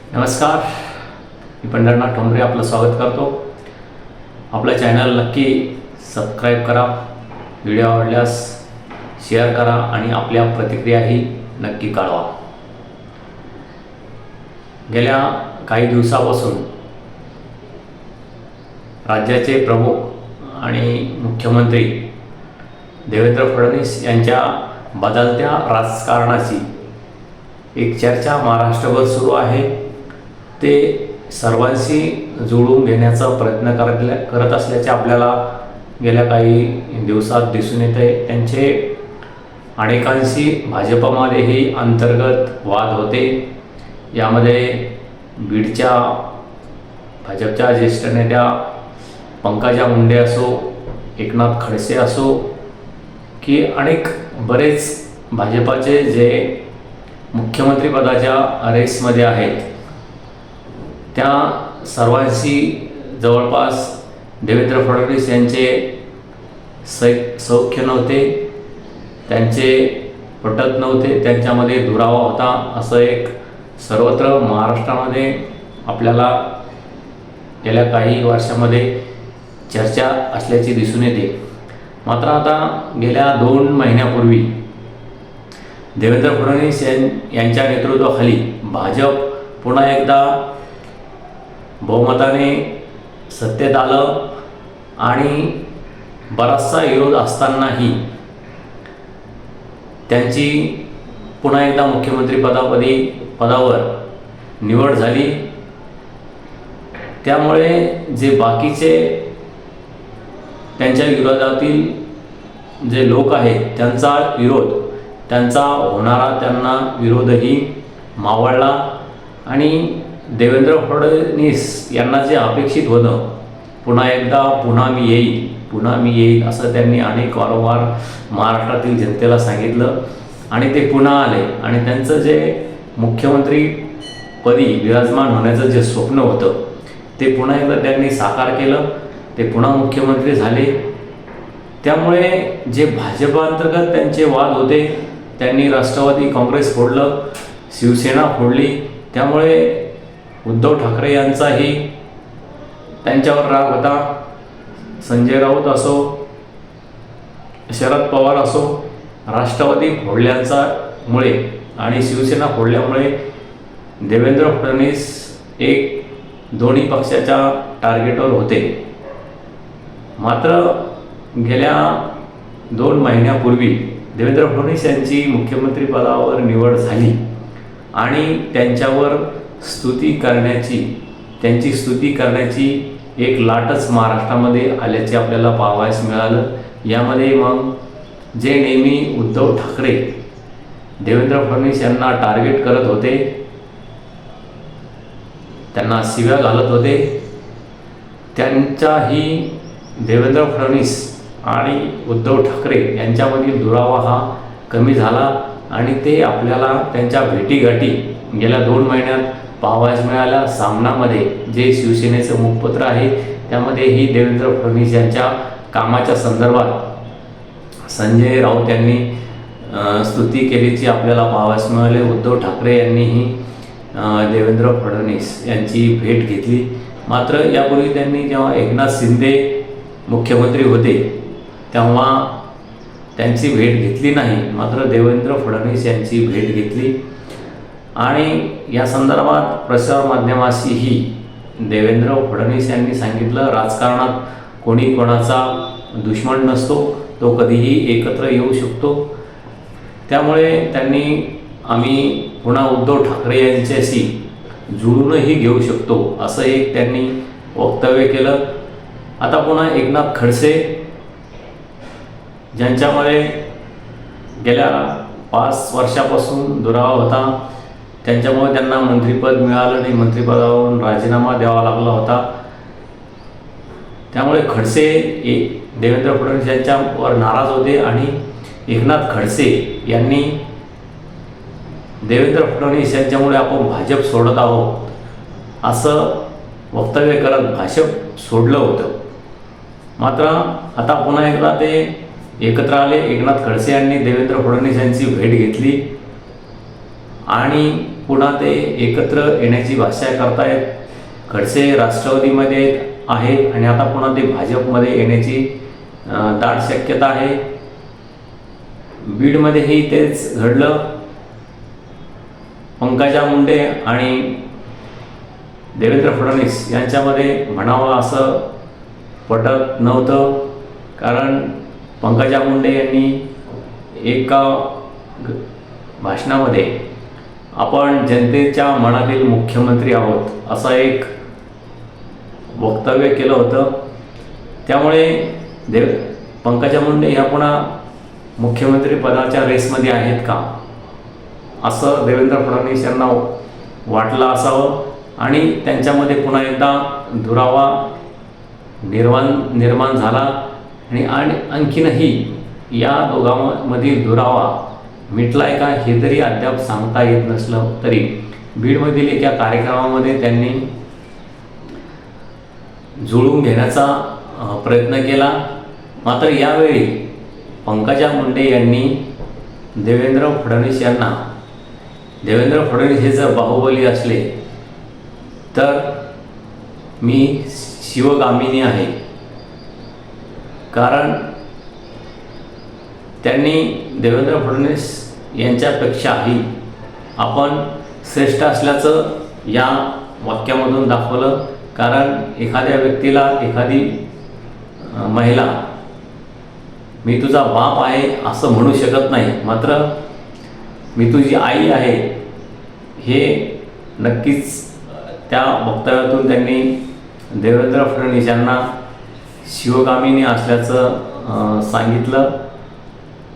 नमस्कार, मी पंढरनाथ ठोंबरे आपलं स्वागत करतो. आपलं चॅनल नक्की सबस्क्राईब करा, व्हिडिओ आवडल्यास शेअर करा आणि आपल्या प्रतिक्रियाही नक्की कळवा. गेल्या काही दिवसापासून राज्याचे प्रमुख आणि मुख्यमंत्री देवेंद्र फडणवीस यांच्या बदलत्या राजकारणाची एक चर्चा महाराष्ट्रभर सुरू आहे. ते सर्वांशी जुळवून घेण्याचा प्रयत्न करत असल्याचे आपल्याला गेल्या काही दिवसात दिसून येते. त्यांचे अनेकांशी भाजपमध्येही अंतर्गत वाद होते. यामध्ये बीडच्या भाजपच्या ज्येष्ठ नेत्या पंकजा मुंडे असो, एकनाथ खडसे असो की अनेक बरेच भाजपाचे जे मुख्यमंत्रीपदाच्या रेसमध्ये आहेत त्या सर्वांशी जवळपास देवेंद्र फडणवीस यांचे सौख्य नव्हते, त्यांचे पटत नव्हते, त्यांच्यामध्ये दुरावा होता असं एक सर्वत्र महाराष्ट्रामध्ये आपल्याला गेल्या काही वर्षामध्ये चर्चा असल्याची दिसून येते. मात्र आता गेल्या 2 महिन्यापूर्वी देवेंद्र फडणवीस यांच्या नेतृत्वाखाली भाजप पुन्हा एकदा बहुमताने सत्तेत आलं आणि बराचसा विरोध असतानाही त्यांची पुन्हा एकदा मुख्यमंत्री पदावर निवड झाली. त्यामुळे जे बाकीचे त्यांच्या विरोधातील जे लोक आहेत त्यांचा होणारा त्यांना विरोधही मावळला आणि देवेंद्र फडणवीस यांना जे अपेक्षित होतं पुन्हा मी येईल असं त्यांनी वारंवार महाराष्ट्रातील जनतेला सांगितलं आणि ते पुन्हा आले आणि त्यांचं जे मुख्यमंत्रीपदी विराजमान होण्याचं जे स्वप्न होतं ते पुन्हा एकदा त्यांनी साकार केलं. ते पुन्हा मुख्यमंत्री झाले. त्यामुळे जे भाजपाअंतर्गत त्यांचे वाद होते त्यांनी राष्ट्रवादी काँग्रेस फोडलं, शिवसेना फोडली. त्यामुळे उद्धव ठाकरे यांचाही त्यांच्यावर राग होता. संजय राऊत असो, शरद पवार असो, राष्ट्रवादी फोडल्यामुळे आणि शिवसेना फोडल्यामुळे देवेंद्र फडणवीस दोन्ही पक्षाच्या टार्गेटवर होते. मात्र गेल्या 2 महिन्यापूर्वी देवेंद्र फडणवीस यांची मुख्यमंत्रीपदावर निवड झाली आणि त्यांच्यावर त्यांची स्तुती करण्याची एक लाटच महाराष्ट्रामध्ये आल्याचे आपल्याला पाहावयास मिळालं. यामध्ये मग जे नेहमी उद्धव ठाकरे देवेंद्र फडणवीस यांना टार्गेट करत होते, त्यांना शिव्या घालत होते, त्यांचाही देवेंद्र फडणवीस आणि उद्धव ठाकरे यांच्यामधील दुरावा हा कमी झाला आणि ते आपल्याला त्यांच्या भेटीगाठी गेल्या 2 महिन्यात पाहावयास मिळाल्या. सामनामध्ये जे शिवसेनेचं मुखपत्र आहे त्यामध्येही देवेंद्र फडणवीस यांच्या कामाच्या संदर्भात संजय राऊत यांनी स्तुती केल्याची आपल्याला पाहावयास मिळाले. उद्धव ठाकरे यांनीही देवेंद्र फडणवीस यांची भेट घेतली. मात्र यापूर्वी त्यांनी जेव्हा एकनाथ शिंदे मुख्यमंत्री होते तेव्हा त्यांची भेट घेतली नाही, मात्र देवेंद्र फडणवीस यांची भेट घेतली आणि या संदर्भात प्रसारमाध्यमाशीही देवेंद्र फडणवीस यांनी सांगितलं, राजकारणात कोणी कोणाचा दुश्मन नसतो, तो कधीही एकत्र येऊ शकतो. त्यामुळे आम्ही पुन्हा उद्धव ठाकरे यांच्याशी जुळूनही घेऊ शकतो असं एक त्यांनी वक्तव्य केलं. आता पुन्हा एकनाथ खडसे ज्यांच्यामध्ये गेल्या 5 वर्षापासून दुरावा होता, त्यांच्यामुळे त्यांना मंत्रिपद मिळालं नाही, मंत्रिपदावरून राजीनामा द्यावा लागला होता. त्यामुळे खडसे देवेंद्र फडणवीस यांच्यावर नाराज होते आणि एकनाथ खडसे यांनी देवेंद्र फडणवीस यांच्यामुळे आपण भाजप सोडत आहोत असं वक्तव्य करत भाजप सोडलं होतं. मात्र आता पुन्हा एकदा ते एकत्र आले. एकनाथ खडसे यांनी देवेंद्र फडणवीस यांची भेट घेतली आणि पुन्हा ते एकत्र येण्याची भाषा करतायत. खडसे राष्ट्रवादीमध्ये आहेत आणि आता पुन्हा ते भाजपमध्ये येण्याची दाट शक्यता आहे. बीडमध्येही तेच घडलं. पंकजा मुंडे आणि देवेंद्र फडणवीस यांच्यामध्ये म्हणावं असं पटत नव्हतं, कारण पंकजा मुंडे यांनी एका भाषणामध्ये आपण जनतेच्या मनातील मुख्यमंत्री आहोत असं एक वक्तव्य केलं होतं. त्यामुळे पंकजा मुंडे ह्या पुन्हा मुख्यमंत्री पदाच्या रेसमध्ये आहेत का असं देवेंद्र फडणवीस यांना वाटलं असावं आणि त्यांच्यामध्ये पुन्हा एकदा दुरावा निर्माण झाला. आणि आणखीनही या दोघांमधील दुरावा मिटलाय का हे तरी अद्याप सांगता येत नसलं तरी बीडमधील एका कार्यक्रमामध्ये त्यांनी जुळवून घेण्याचा प्रयत्न केला. मात्र यावेळी पंकजा मुंडे यांनी देवेंद्र फडणवीस हे जर बाहुबली असले तर मी शिवगामिनी आहे, कारण त्यांनी देवेंद्र फडणवीस यांच्यापेक्षाही आपण श्रेष्ठ असल्याचं या वाक्यामधून दाखवलं. कारण एखाद्या व्यक्तीला एखादी महिला मी तुझा बाप आहे असं म्हणू शकत नाही, मात्र मी तुझी आई आहे हे नक्कीच त्या वक्तव्यातून त्यांनी देवेंद्र फडणवीस यांना शिवगामिनी असल्याचं सांगितलं.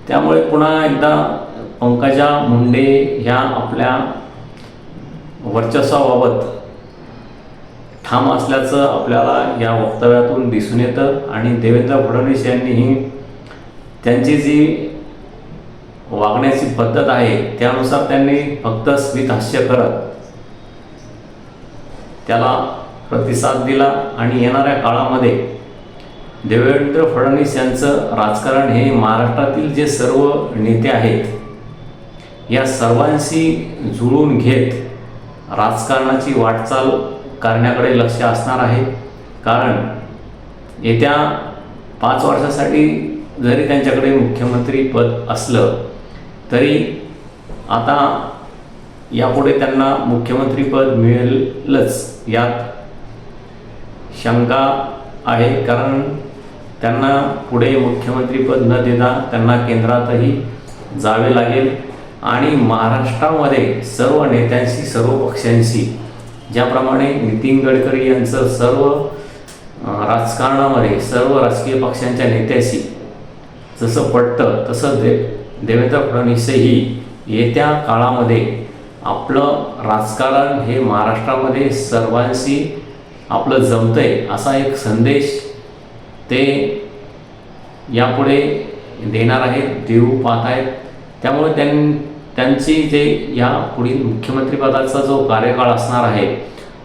त्यामुळे पुन्हा एकदा पंकजा मुंडे ह्या आपल्या वर्चस्वाबाबत ठाम असल्याचं आपल्याला या वक्तव्यातून दिसून येतं. आणि देवेंद्र फडणवीस यांनीही त्यांची जी वागण्याची पद्धत आहे त्यानुसार त्यांनी फक्त स्मितहास्य करत त्याला प्रतिसाद दिला. आणि येणाऱ्या काळामध्ये देवेंद्र फडणवीस यांचं राजकारण हे महाराष्ट्रातील जे सर्व नेते आहेत या सर्वांशी जुळून घेत राजकारणाची वाटचाल करण्याकडे लक्ष असणार आहे. कारण येत्या 5 वर्षासाठी जरी त्यांच्याकडे मुख्यमंत्री पद असलं तरी आता यापुढे त्यांना मुख्यमंत्रीपद मिळेलच यात शंका आहे. कारण त्यांना पुढे मुख्यमंत्रीपद न देता त्यांना केंद्रातही जावे लागेल. आणि महाराष्ट्रामध्ये सर्व नेत्यांशी सर्व पक्षांशी ज्याप्रमाणे नितीन गडकरी यांचं सर्व राजकारणामध्ये सर्व राजकीय पक्षांच्या नेत्याशी जसं पटतं तसं देवेंद्र फडणवीसही येत्या काळामध्ये आपलं राजकारण हे महाराष्ट्रामध्ये सर्वांशी आपलं जमतंय असा एक संदेश ते यापुढे देणार आहेत, देऊ पाहत आहेत. त्यामुळे त्यांची जे या पुढील मुख्यमंत्रीपदाचा जो कार्यकाळ असणार आहे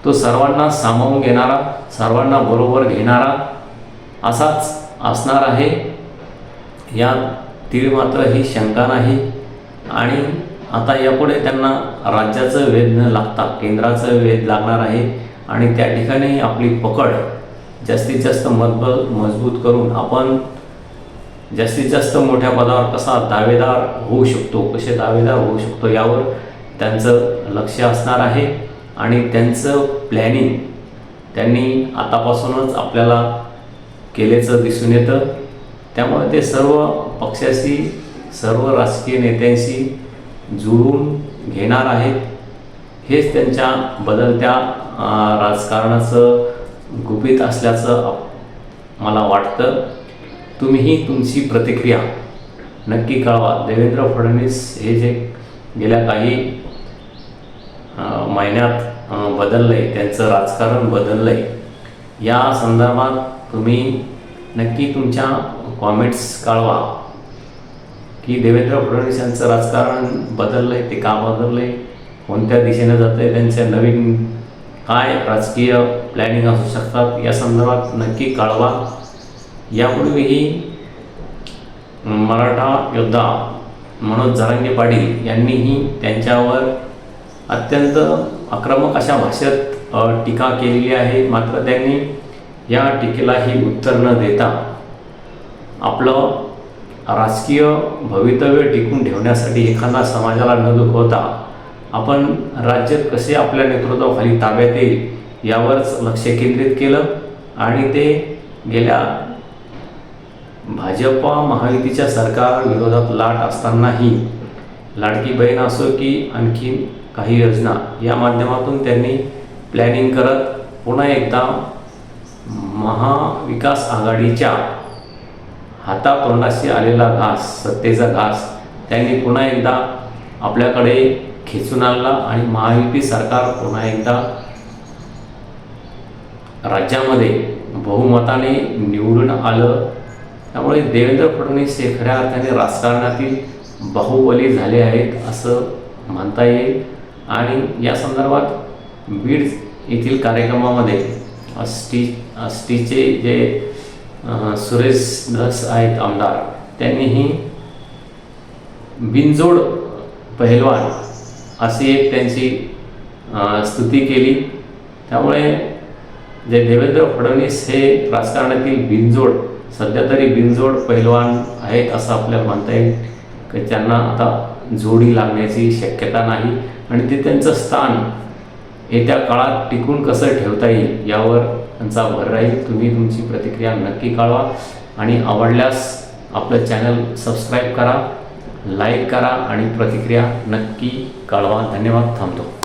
तो सर्वांना सामावून घेणारा, सर्वांना बरोबर घेणारा असाच असणार आहे. यात तीळ मात्र ही शंका नाही. आणि आता यापुढे त्यांना राज्याचं वेध न लागता केंद्राचं वेध लागणार आहे. आणि त्या ठिकाणी आपली पकड जास्तीत जास्त मजबूत करून आपण जास्तीत जास्त मोठ्या पदावर कसा दावेदार होऊ शकतो, कसे दावेदार होऊ शकतो यावर त्यांचं लक्ष असणार आहे. आणि त्यांचं प्लॅनिंग त्यांनी आतापासूनच आपल्याला केल्याचं दिसून येतं. त्यामुळे ते सर्व पक्षाशी सर्व राजकीय नेत्यांशी जुळून घेणार आहेत. हेच त्यांच्या बदलत्या राजकारणाचं गुपित असल्याचं मला वाटतं. तुम्हीही तुमची प्रतिक्रिया नक्की कळवा. देवेंद्र फडणवीस हे जे गेल्या काही महिन्यात बदललं आहे, त्यांचं राजकारण बदललं आहे, या संदर्भात तुम्ही नक्की तुमच्या कॉमेंट्स कळवा की देवेंद्र फडणवीस यांचं राजकारण बदललं आहे, ते का बदललं आहे, कोणत्या दिशेनं जातं आहे, त्यांच्या नवीन काय राजकीय प्लॅनिंग असू शकतात या संदर्भात नक्की कळवा. यापूर्वीही मराठा योद्धा मनोज जरांगे पाटील यांनीही त्यांच्यावर अत्यंत आक्रमक अशा भाषेत टीका केलेली आहे. मात्र त्यांनी या टीकेलाही उत्तर न देता आपलं राजकीय भवितव्य टिकून ठेवण्यासाठी एखादा समाजाला न दुखवता आपण राज्य कसे आपल्या नेतृत्वाखाली ताब्यात येईल यावरच लक्ष केंद्रित केलं आणि ते गेल्या भाजपा महायुतीच्या सरकार विरोधात लाट असतानाही लाडकी बहीण असो की आणखी काही योजना या माध्यमातून त्यांनी प्लॅनिंग करत पुन्हा एकदा महाविकास आघाडीच्या हातातोंडाशी आलेला घास, सत्तेचा घास त्यांनी पुन्हा एकदा आपल्याकडे खेचून आणला आणि महायुती सरकार पुन्हा एकदा राज्यामध्ये बहुमताने निवडून आलं. त्यामुळे देवेंद्र फडणवीस हे खऱ्या अर्थाने राजकारणातील बाहुबली झाले आहेत असं म्हणता येईल. आणि या संदर्भात बीड येथील कार्यक्रमामध्ये आष्टीचे जे सुरेश धस आहेत आमदार, त्यांनीही बिनजोड पहिलवान अशी एक त्यांची स्तुती केली. त्यामुळे जे देवेंद्र फडणवीस हे राजकारणातील बिनजोड, सध्या तरी बिनजोड पहिलवान आहेत असं आपल्याला म्हणता येईल की त्यांना आता जोडी लागण्याची शक्यता नाही आणि ते त्यांचं स्थान येत्या काळात टिकून कसं ठेवता येईल यावर त्यांचा भर राहील. तुम्ही तुमची प्रतिक्रिया नक्की कळवा आणि आवडल्यास आपलं चॅनल सबस्क्राईब करा, लाईक करा आणि प्रतिक्रिया नक्की कळवा. धन्यवाद. थांबतो.